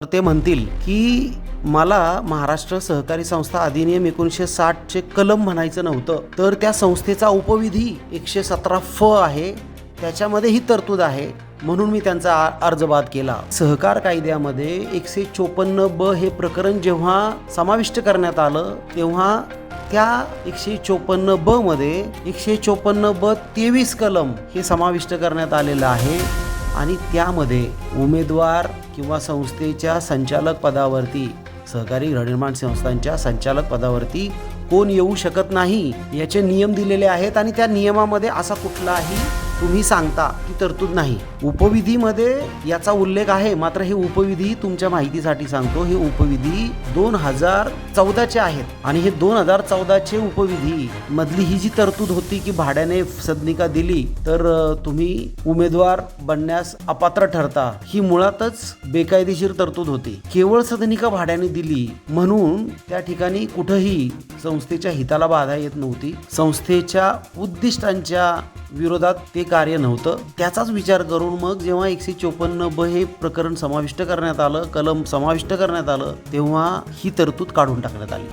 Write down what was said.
तर ते म्हणतील की मला महाराष्ट्र सहकारी संस्था अधिनियम 1960 कलम म्हणायचं नव्हतं, तर त्या संस्थेचा उपविधी 117 आहे, त्याच्यामध्ये ही तरतूद आहे, म्हणून मी त्यांचा अर्ज बाद केला. सहकार कायद्यामध्ये 154 हे प्रकरण जेव्हा समाविष्ट करण्यात आलं तेव्हा त्या 154 मध्ये 154 23 कलम हे समाविष्ट करण्यात आलेलं आहे आणि त्यामध्ये उमेदवार किंवा संस्थेच्या संचालक पदावरती, सहकारी गृहनिर्माण संस्थांच्या संचालक पदावरती कोण येऊ शकत नाही याचे नियम दिलेले आहेत आणि त्या नियमामध्ये असा कुठलाही तुम्ही सांगता की तरतूद नाही. उपविधीमध्ये याचा उल्लेख आहे, मात्र हे उपविधी तुमच्या माहितीसाठी सांगतो, हे उपविधी 2014चे आहेत आणि हे 2014चे उपविधी मधली ही जी तरतूद होती की भाड्याने सदनिका दिली तर तुम्ही उमेदवार बनण्यास अपात्र ठरता, ही मुळातच बेकायदेशीर तरतूद होती. केवळ सदनिका भाड्याने दिली म्हणून त्या ठिकाणी कुठेही संस्थेच्या हिताला बाधा येत नव्हती, संस्थेच्या उद्दिष्टांच्या विरोधात ते कार्य नव्हतं. त्याचाच विचार करून मग जेव्हा 154 हे प्रकरण समाविष्ट करण्यात आलं, कलम समाविष्ट करण्यात आलं, तेव्हा ही तरतूद काढून टाकण्यात आली.